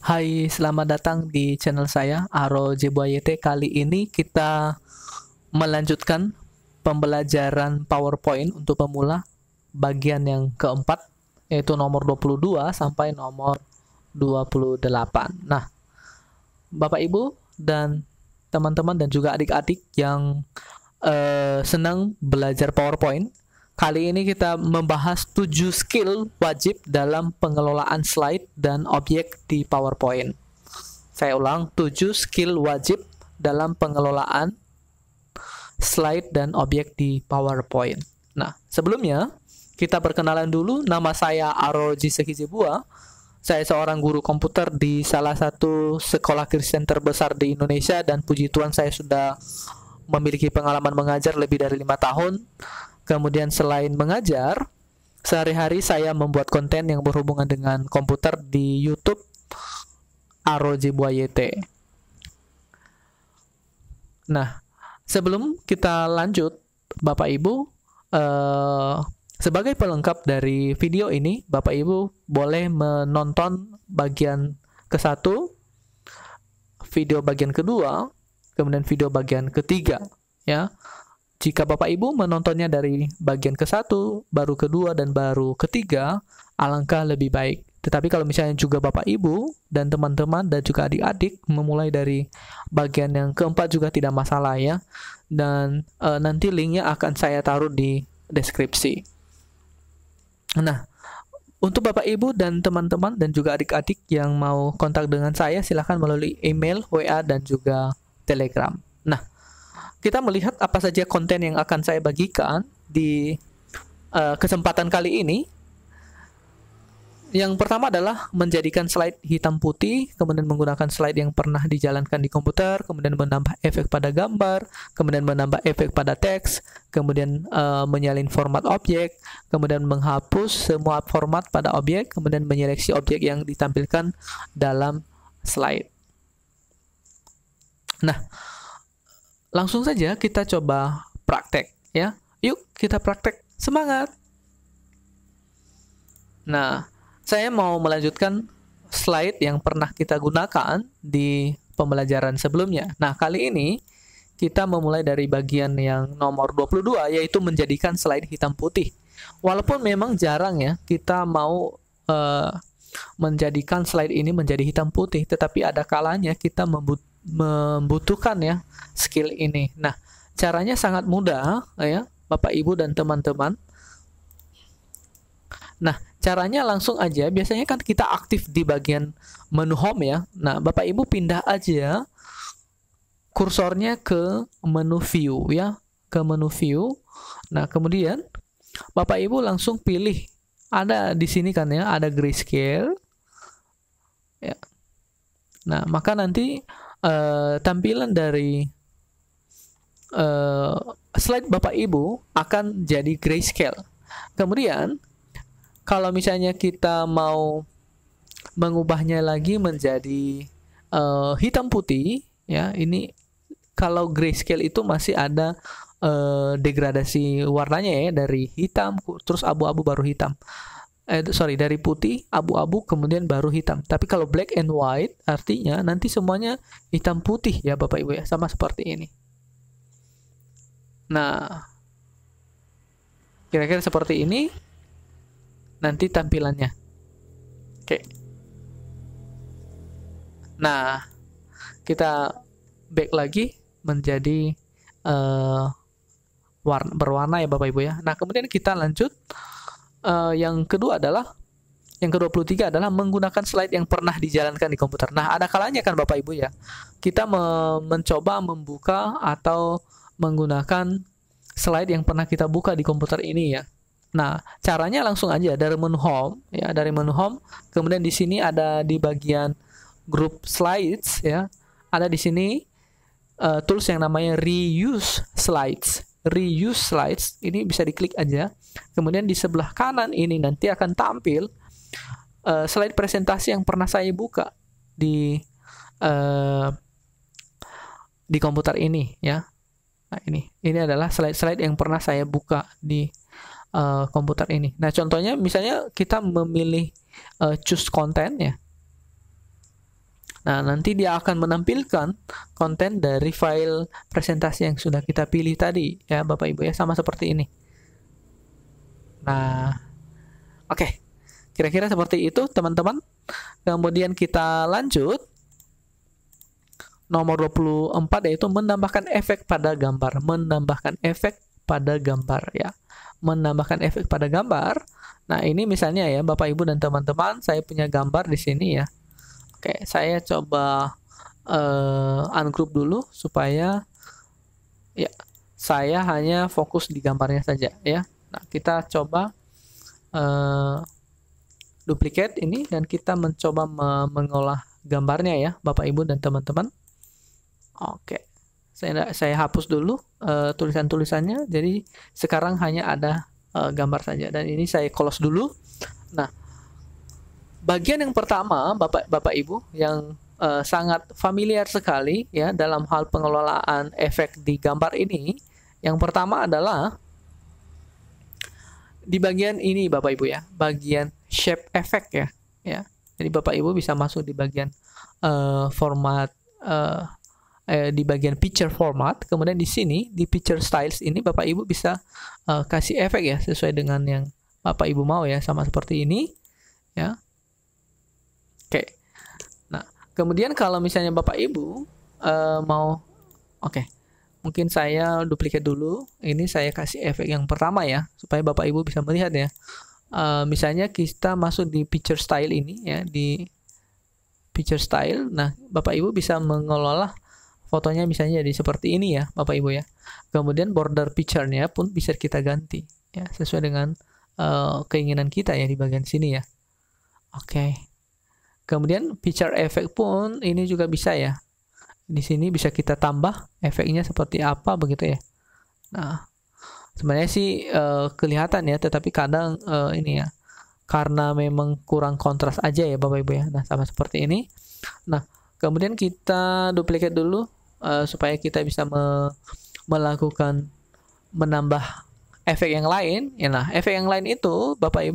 Hai, selamat datang di channel saya, Aro JBYT. Kali ini kita melanjutkan pembelajaran PowerPoint untuk pemula bagian yang keempat, yaitu nomor 22 sampai nomor 28. Nah, Bapak Ibu dan teman-teman dan juga adik-adik yang senang belajar PowerPoint, kali ini kita membahas 7 skill wajib dalam pengelolaan slide dan objek di PowerPoint. Saya ulang, 7 skill wajib dalam pengelolaan slide dan objek di PowerPoint. Nah, sebelumnya kita perkenalan dulu. Nama saya Aroji Sekijibua. Saya seorang guru komputer di salah satu sekolah Kristen terbesar di Indonesia, dan puji Tuhan saya sudah memiliki pengalaman mengajar lebih dari 5 tahun. Kemudian selain mengajar, sehari-hari saya membuat konten yang berhubungan dengan komputer di YouTube AroJBYT. Nah, sebelum kita lanjut, Bapak Ibu, sebagai pelengkap dari video ini, Bapak Ibu boleh menonton bagian ke-1, video bagian kedua, kemudian video bagian ketiga, ya. Jika Bapak Ibu menontonnya dari bagian ke-1, baru kedua, dan baru ketiga, alangkah lebih baik. Tetapi kalau misalnya juga Bapak Ibu dan teman-teman dan juga adik-adik memulai dari bagian yang keempat juga tidak masalah, ya. Dan nanti linknya akan saya taruh di deskripsi. Nah, untuk Bapak Ibu dan teman-teman dan juga adik-adik yang mau kontak dengan saya, silahkan melalui email, WA, dan juga Telegram. Nah, kita melihat apa saja konten yang akan saya bagikan di kesempatan kali ini. Yang pertama adalah menjadikan slide hitam putih, kemudian menggunakan slide yang pernah dijalankan di komputer, kemudian menambah efek pada gambar, kemudian menambah efek pada teks, kemudian menyalin format objek, kemudian menghapus semua format pada objek, kemudian menyeleksi objek yang ditampilkan dalam slide. Nah, langsung saja kita coba praktek, ya. Yuk kita praktek, semangat. Nah, saya mau melanjutkan slide yang pernah kita gunakan di pembelajaran sebelumnya. Nah, kali ini kita memulai dari bagian yang nomor 22, yaitu menjadikan slide hitam putih. Walaupun memang jarang ya kita mau menjadikan slide ini menjadi hitam putih, tetapi ada kalanya kita membutuhkan ya skill ini. Nah, caranya sangat mudah ya, Bapak Ibu dan teman-teman. Nah, caranya langsung aja, biasanya kan kita aktif di bagian menu home ya. Nah, Bapak Ibu pindah aja kursornya ke menu view ya, ke menu view. Nah, kemudian Bapak Ibu langsung pilih, ada di sini kan ya, ada grayscale ya. Nah, maka nanti tampilan dari slide Bapak Ibu akan jadi grayscale. Kemudian kalau misalnya kita mau mengubahnya lagi menjadi hitam putih, ya, ini kalau grayscale itu masih ada degradasi warnanya ya, dari hitam terus abu-abu baru hitam. Dari putih, abu-abu, kemudian baru hitam. Tapi kalau black and white artinya nanti semuanya hitam putih ya Bapak Ibu ya, sama seperti ini. Nah, kira-kira seperti ini nanti tampilannya. Oke. Nah, kita back lagi menjadi berwarna ya Bapak Ibu ya. Nah, kemudian kita lanjut. Yang ke-23 adalah menggunakan slide yang pernah dijalankan di komputer. Nah, ada kalanya kan Bapak Ibu ya, kita mencoba membuka atau menggunakan slide yang pernah kita buka di komputer ini ya. Nah, caranya langsung aja dari menu home ya, dari menu home, kemudian di sini ada di bagian group slides ya, ada di sini tools yang namanya reuse slides. Reuse slides ini bisa diklik aja. Kemudian di sebelah kanan ini nanti akan tampil slide presentasi yang pernah saya buka di komputer ini ya. Nah, ini adalah slide-slide yang pernah saya buka di komputer ini. Nah, contohnya misalnya kita memilih choose content ya. Nah, nanti dia akan menampilkan konten dari file presentasi yang sudah kita pilih tadi ya Bapak Ibu ya, sama seperti ini. Nah, oke. Kira-kira seperti itu teman-teman. Kemudian kita lanjut. Nomor 24 yaitu menambahkan efek pada gambar. Menambahkan efek pada gambar ya. Menambahkan efek pada gambar. Nah, ini misalnya ya Bapak Ibu dan teman-teman, saya punya gambar di sini ya. Oke, saya coba ungroup dulu supaya ya saya hanya fokus di gambarnya saja ya. Nah, kita coba duplicate ini dan kita mencoba mengolah gambarnya ya Bapak Ibu dan teman-teman. Oke, saya hapus dulu tulisan-tulisannya. Jadi sekarang hanya ada gambar saja dan ini saya close dulu. Nah, bagian yang pertama Bapak Ibu yang sangat familiar sekali ya dalam hal pengelolaan efek di gambar ini, yang pertama adalah di bagian ini Bapak Ibu ya, bagian shape effect ya. Jadi Bapak Ibu bisa masuk di bagian format di bagian picture format, kemudian di sini di picture styles ini Bapak Ibu bisa kasih efek ya sesuai dengan yang Bapak Ibu mau ya, sama seperti ini ya. Oke. Nah, kemudian kalau misalnya Bapak Ibu mau mungkin saya duplicate dulu. Ini saya kasih efek yang pertama ya, supaya Bapak Ibu bisa melihat ya. Misalnya kita masuk di picture style ini ya, di picture style. Nah, Bapak Ibu bisa mengelola fotonya misalnya jadi seperti ini ya, Bapak Ibu ya. Kemudian border picture-nya pun bisa kita ganti ya, sesuai dengan keinginan kita ya di bagian sini ya. Oke. Kemudian picture effect pun ini juga bisa ya. Di sini bisa kita tambah efeknya seperti apa begitu ya. Nah, sebenarnya sih kelihatan ya, tetapi kadang ini ya, karena memang kurang kontras aja ya Bapak Ibu ya. Nah, sama seperti ini. Nah, kemudian kita duplicate dulu supaya kita bisa melakukan menambah efek yang lain. Ya, nah, efek yang lain itu Bapak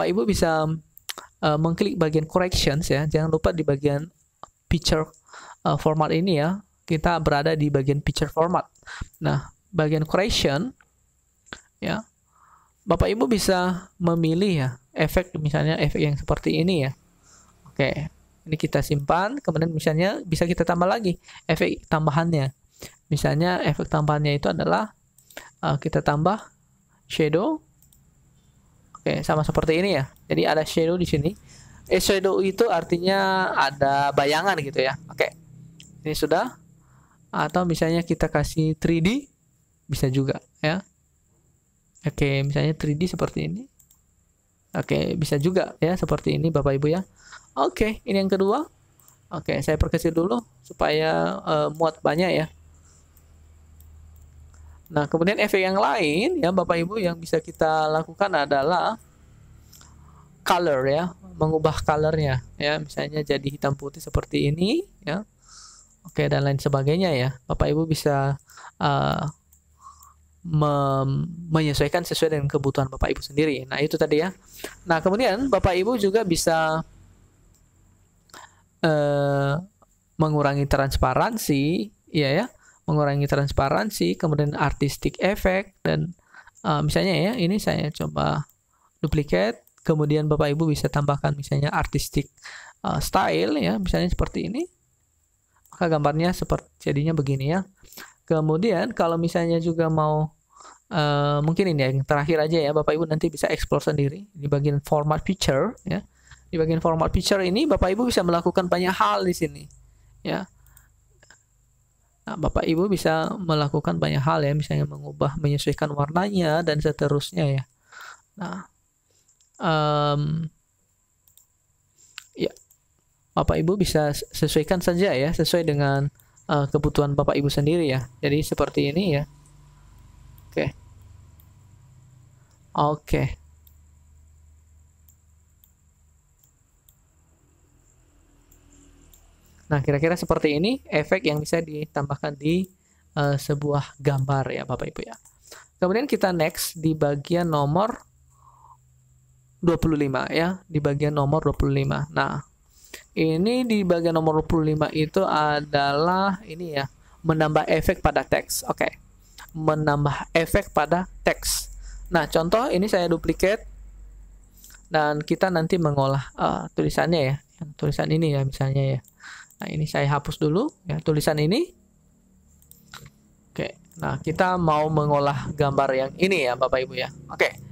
Ibu bisa mengklik bagian corrections ya. Jangan lupa di bagian picture format ini ya, kita berada di bagian picture format. Nah, bagian correction ya, Bapak Ibu bisa memilih ya efek, misalnya efek yang seperti ini ya. Oke, ini kita simpan, kemudian misalnya bisa kita tambah lagi efek tambahannya. Misalnya efek tambahannya itu adalah kita tambah shadow. Oke, sama seperti ini ya. Jadi ada shadow di sini. Shadow itu artinya ada bayangan gitu ya. Oke, ini sudah. Atau misalnya kita kasih 3D, bisa juga ya. Oke, misalnya 3D seperti ini. Oke, bisa juga ya seperti ini Bapak Ibu ya. Oke, ini yang kedua. Oke, saya perkecil dulu supaya muat banyak ya. Nah, kemudian efek yang lain ya Bapak Ibu yang bisa kita lakukan adalah color ya, mengubah colornya ya, misalnya jadi hitam putih seperti ini ya. Oke, dan lain sebagainya ya. Bapak Ibu bisa menyesuaikan sesuai dengan kebutuhan Bapak Ibu sendiri. Nah, itu tadi ya. Nah, kemudian Bapak Ibu juga bisa mengurangi transparansi ya, mengurangi transparansi, kemudian artistic effect, dan misalnya ya, ini saya coba duplicate, kemudian Bapak Ibu bisa tambahkan misalnya artistic style ya, misalnya seperti ini, maka gambarnya seperti jadinya begini ya. Kemudian kalau misalnya juga mau mungkin ini yang terakhir aja ya, Bapak Ibu nanti bisa explore sendiri di bagian format picture ya. Di bagian format picture ini Bapak Ibu bisa melakukan banyak hal di sini ya. Nah, Bapak Ibu bisa melakukan banyak hal ya, misalnya mengubah, menyesuaikan warnanya dan seterusnya ya. Nah, ya, Bapak Ibu bisa sesuaikan saja ya, sesuai dengan kebutuhan Bapak Ibu sendiri ya. Jadi seperti ini ya. Oke. Nah, kira-kira seperti ini efek yang bisa ditambahkan di sebuah gambar ya Bapak Ibu ya. Kemudian kita next di bagian nomor 25 ya, di bagian nomor 25. Nah, Ini di bagian nomor 25 itu adalah ini ya, menambah efek pada teks. Oke. Menambah efek pada teks. Nah, contoh ini saya duplicate dan kita nanti mengolah tulisannya ya. Yang tulisan ini ya misalnya ya. Nah, ini saya hapus dulu ya tulisan ini. Oke. Nah, kita mau mengolah gambar yang ini ya, Bapak Ibu ya. Oke.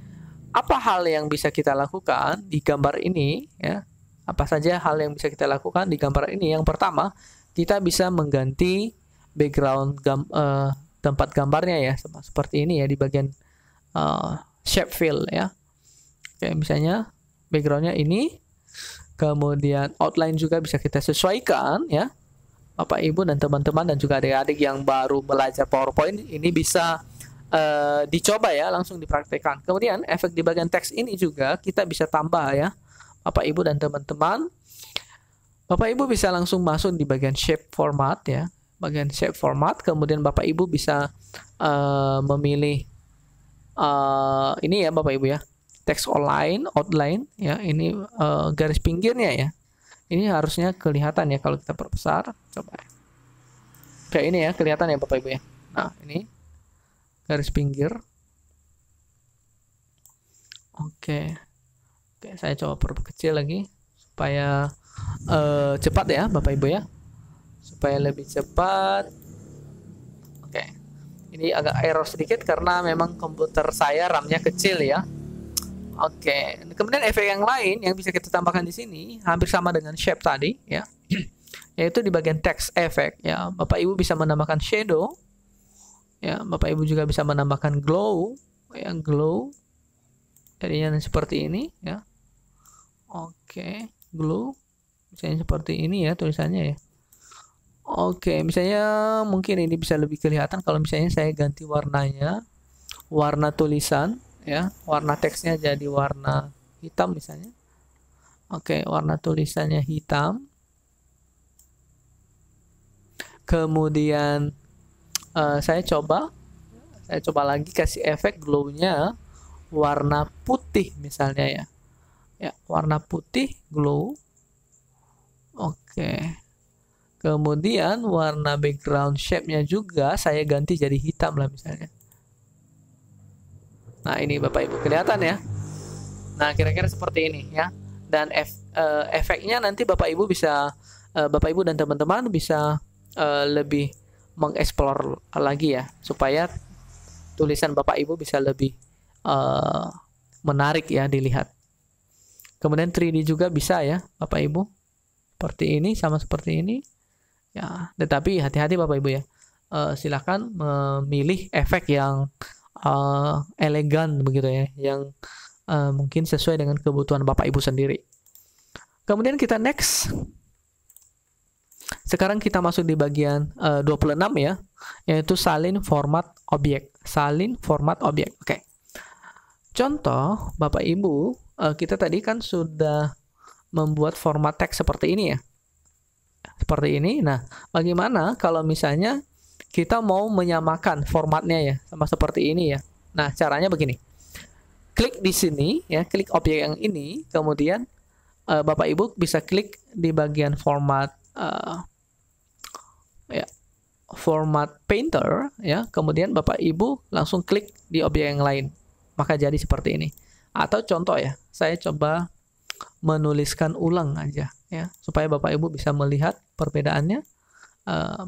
Apa hal yang bisa kita lakukan di gambar ini ya? Apa saja hal yang bisa kita lakukan di gambar ini? Yang pertama, kita bisa mengganti background tempat gambarnya ya, seperti ini ya di bagian shape fill ya. Oke, misalnya backgroundnya ini, kemudian outline juga bisa kita sesuaikan ya. Bapak Ibu dan teman-teman dan juga adik-adik yang baru belajar PowerPoint ini bisa dicoba ya, langsung dipraktekkan. Kemudian efek di bagian teks ini juga kita bisa tambah ya. Bapak Ibu dan teman-teman, Bapak Ibu bisa langsung masuk di bagian shape format ya, bagian shape format. Kemudian Bapak Ibu bisa memilih ini ya Bapak Ibu ya, text outline ya. Ini garis pinggirnya ya. Ini harusnya kelihatan ya kalau kita perbesar. Coba. Kayak ini ya, kelihatan ya Bapak Ibu ya. Nah ini garis pinggir. Oke. Oke, saya coba perkecil lagi supaya cepat ya Bapak Ibu ya, supaya lebih cepat. Oke, ini agak error sedikit karena memang komputer saya RAM-nya kecil ya. Oke, kemudian efek yang lain yang bisa kita tambahkan di sini hampir sama dengan shape tadi ya, yaitu di bagian text effect ya. Bapak Ibu bisa menambahkan shadow ya, Bapak Ibu juga bisa menambahkan glow ya, glow jadinya seperti ini ya. Oke, glow misalnya seperti ini ya tulisannya ya. Oke, misalnya mungkin ini bisa lebih kelihatan kalau misalnya saya ganti warnanya, warna tulisan ya, warna teksnya jadi warna hitam misalnya. Oke, warna tulisannya hitam. Kemudian saya coba lagi kasih efek glow-nya warna putih misalnya ya. Ya, warna putih glow. Oke. Kemudian warna background shape-nya juga saya ganti jadi hitam lah misalnya. Nah, ini Bapak Ibu kelihatan ya. Nah, kira-kira seperti ini ya. Dan efeknya nanti Bapak Ibu bisa Bapak Ibu dan teman-teman bisa lebih mengeksplor lagi ya, supaya tulisan Bapak Ibu bisa lebih menarik ya dilihat. Kemudian 3D juga bisa ya Bapak Ibu, seperti ini, sama seperti ini ya. Tetapi hati-hati Bapak Ibu ya, silakan memilih efek yang elegan begitu ya, yang mungkin sesuai dengan kebutuhan Bapak Ibu sendiri. Kemudian kita next. Sekarang kita masuk di bagian 26 ya, yaitu salin format objek. Salin format objek. Oke. Contoh Bapak Ibu, kita tadi kan sudah membuat format teks seperti ini ya. Seperti ini. Nah, bagaimana kalau misalnya kita mau menyamakan formatnya ya sama seperti ini ya. Nah, caranya begini. Klik di sini ya, klik objek yang ini, kemudian Bapak Ibu bisa klik di bagian format ya, format painter ya. Kemudian Bapak Ibu langsung klik di objek yang lain. Maka jadi seperti ini. Atau contoh ya, saya coba menuliskan ulang aja ya, supaya Bapak Ibu bisa melihat perbedaannya,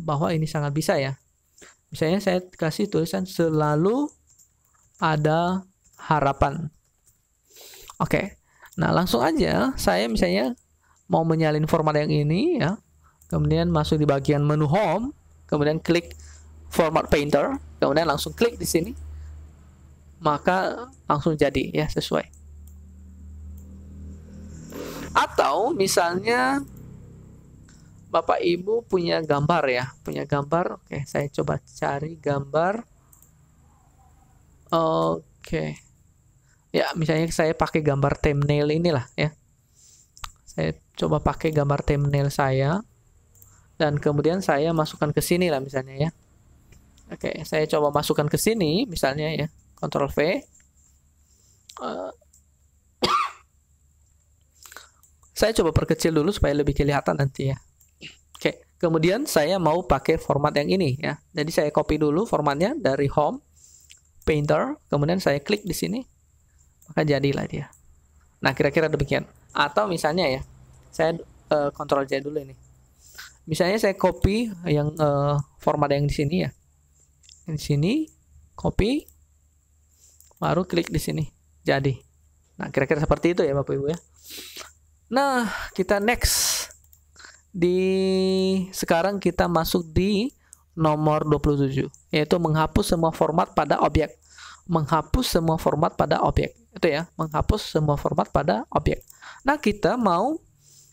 bahwa ini sangat bisa ya. Misalnya saya kasih tulisan selalu ada harapan. Oke. Nah, langsung aja saya misalnya mau menyalin format yang ini ya. Kemudian masuk di bagian menu home, kemudian klik format painter, kemudian langsung klik di sini. Maka langsung jadi ya, sesuai. Atau misalnya Bapak Ibu punya gambar ya, punya gambar. Oke, saya coba cari gambar. Oke. Ya, misalnya saya pakai gambar thumbnail inilah ya. Saya coba pakai gambar thumbnail saya dan kemudian saya masukkan ke sini lah misalnya ya. Oke, saya coba masukkan ke sini misalnya ya. Ctrl V. Saya coba perkecil dulu supaya lebih kelihatan nanti ya. Oke, kemudian saya mau pakai format yang ini ya. Jadi saya copy dulu formatnya dari Home, Painter, kemudian saya klik di sini, maka jadilah dia. Nah, kira-kira demikian. Atau misalnya ya, saya Ctrl J dulu ini. Misalnya saya copy yang format yang di sini ya. Di sini, copy, baru klik di sini, jadi. Nah, kira-kira seperti itu ya Bapak Ibu ya. Nah, kita next. Sekarang kita masuk di nomor 27, yaitu menghapus semua format pada objek. Menghapus semua format pada objek. Itu ya, menghapus semua format pada objek. Nah, kita mau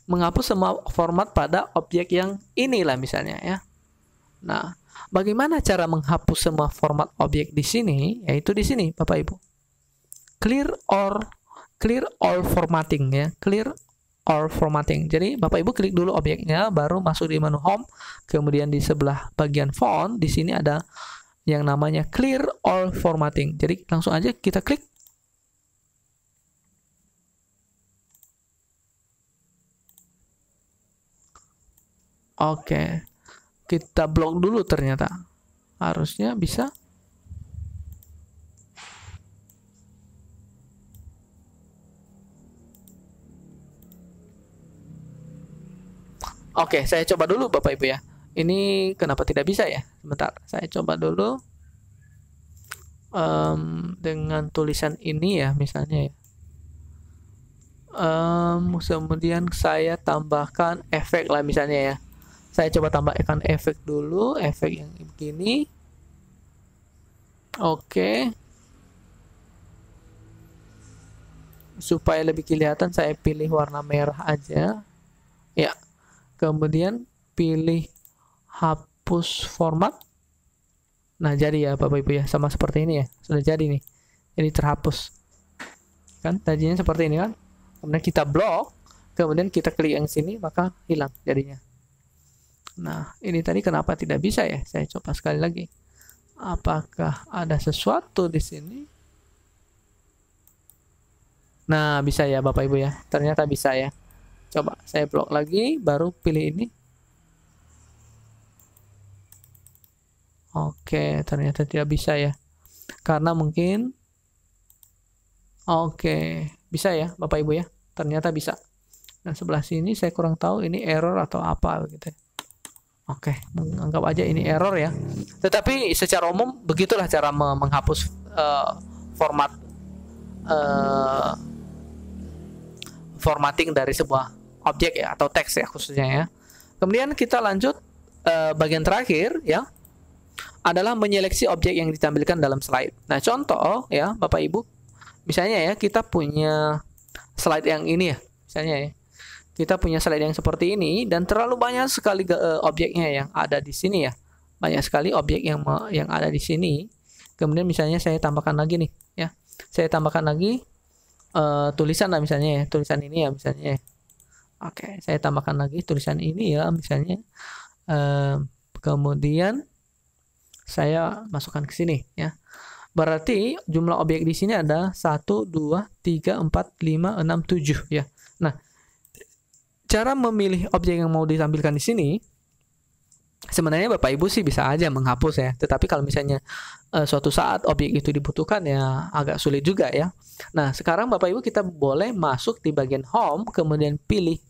menghapus semua format pada objek yang inilah misalnya ya. Nah, bagaimana cara menghapus semua format objek di sini? Yaitu di sini, Bapak Ibu. Clear all formatting ya. Clear all formatting. Jadi Bapak Ibu klik dulu objeknya, baru masuk di menu Home, kemudian di sebelah bagian font di sini ada yang namanya Clear all formatting. Jadi langsung aja kita klik. Oke. Kita blok dulu ternyata. Harusnya bisa. Oke, saya coba dulu Bapak Ibu ya. Ini kenapa tidak bisa ya? Sebentar, saya coba dulu dengan tulisan ini ya misalnya ya. Kemudian saya tambahkan efek lah misalnya ya. Saya coba tambahkan efek dulu, efek yang begini. Oke. Supaya lebih kelihatan saya pilih warna merah aja. Ya. Kemudian pilih hapus format. Nah, jadi ya Bapak Ibu ya, sama seperti ini ya. Sudah jadi nih. Jadi terhapus. Kan tadinya seperti ini kan. Kemudian kita blok, kemudian kita klik yang sini, maka hilang jadinya. Nah, ini tadi kenapa tidak bisa ya? Saya coba sekali lagi. Apakah ada sesuatu di sini? Nah, bisa ya Bapak Ibu ya. Ternyata bisa ya. Coba saya blok lagi, baru pilih ini. Oke, ternyata tidak bisa ya. Karena mungkin bisa ya Bapak Ibu ya. Ternyata bisa. Nah, sebelah sini saya kurang tahu ini error atau apa gitu. Oke, menganggap aja ini error ya. Tetapi secara umum begitulah cara menghapus format formatting dari sebuah objek ya atau teks ya khususnya ya. Kemudian kita lanjut bagian terakhir ya adalah menyeleksi objek yang ditampilkan dalam slide. Nah, contoh ya Bapak Ibu, misalnya ya kita punya slide yang ini ya, misalnya ya. Kita punya slide yang seperti ini dan terlalu banyak sekali objeknya yang ada di sini ya. Banyak sekali objek yang ada di sini. Kemudian misalnya saya tambahkan lagi nih ya. Saya tambahkan lagi tulisan lah misalnya ya, tulisan ini ya misalnya. Oke, saya tambahkan lagi tulisan ini ya misalnya. Kemudian saya masukkan ke sini ya. Berarti jumlah objek di sini ada 1, 2, 3, 4, 5, 6, 7 ya. Nah, cara memilih objek yang mau ditampilkan di sini sebenarnya Bapak Ibu sih bisa aja menghapus ya. Tetapi kalau misalnya suatu saat objek itu dibutuhkan ya agak sulit juga ya. Nah, sekarang Bapak Ibu kita boleh masuk di bagian Home, kemudian pilih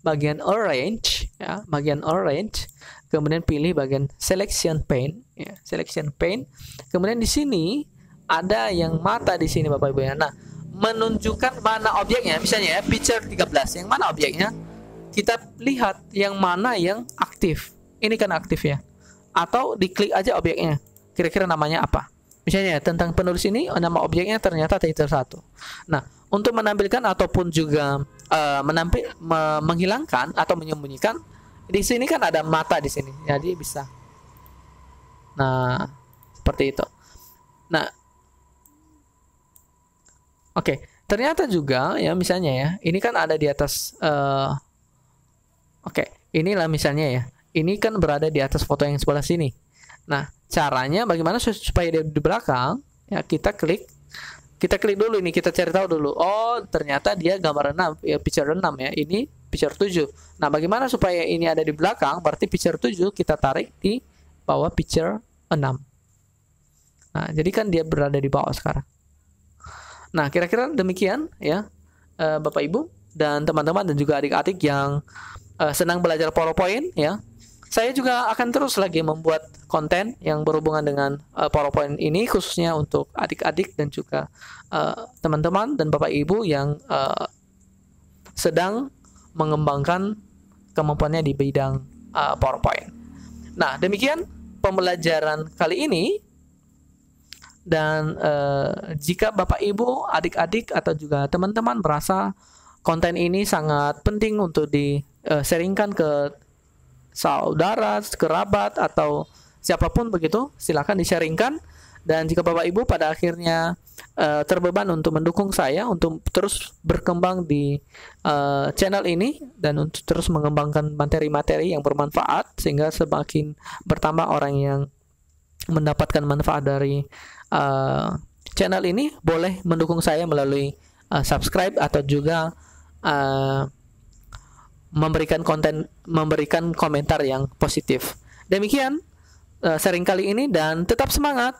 bagian Orange ya, bagian Orange, kemudian pilih bagian Selection Pane ya, Selection Pane. Kemudian di sini ada yang mata di sini Bapak Ibu ya. Nah, menunjukkan mana objeknya, misalnya ya picture 13, yang mana objeknya? Kita lihat yang mana yang aktif. Ini kan aktif ya. Atau diklik aja objeknya. Kira-kira namanya apa? Misalnya tentang penulis ini nama objeknya ternyata title 1. Nah, untuk menampilkan ataupun juga menghilangkan atau menyembunyikan, di sini kan ada mata di sini. Jadi bisa. Nah, seperti itu. Nah, oke. Ternyata juga ya misalnya ya, ini kan ada di atas inilah misalnya ya. Ini kan berada di atas foto yang sebelah sini. Nah, caranya bagaimana supaya dia di belakang? Ya, kita klik dulu ini, kita cari tahu dulu. Oh, ternyata dia gambar 6, ya picture 6 ya. Ini picture 7. Nah, bagaimana supaya ini ada di belakang? Berarti picture 7 kita tarik di bawah picture 6. Nah, jadi kan dia berada di bawah sekarang. Nah, kira-kira demikian ya, Bapak Ibu dan teman-teman dan juga adik-adik yang senang belajar PowerPoint ya. Saya juga akan terus lagi membuat konten yang berhubungan dengan PowerPoint ini, khususnya untuk adik-adik dan juga teman-teman dan Bapak Ibu yang sedang mengembangkan kemampuannya di bidang PowerPoint. Nah, demikian pembelajaran kali ini. Dan jika Bapak Ibu, adik-adik atau juga teman-teman merasa konten ini sangat penting untuk di-sharingkan ke saudara, kerabat, atau siapapun begitu, silakan di-sharingkan. Dan jika Bapak Ibu pada akhirnya terbeban untuk mendukung saya untuk terus berkembang di channel ini dan untuk terus mengembangkan materi-materi yang bermanfaat sehingga semakin bertambah orang yang mendapatkan manfaat dari channel ini, boleh mendukung saya melalui subscribe atau juga memberikan komentar yang positif. Demikian sharing kali ini dan tetap semangat.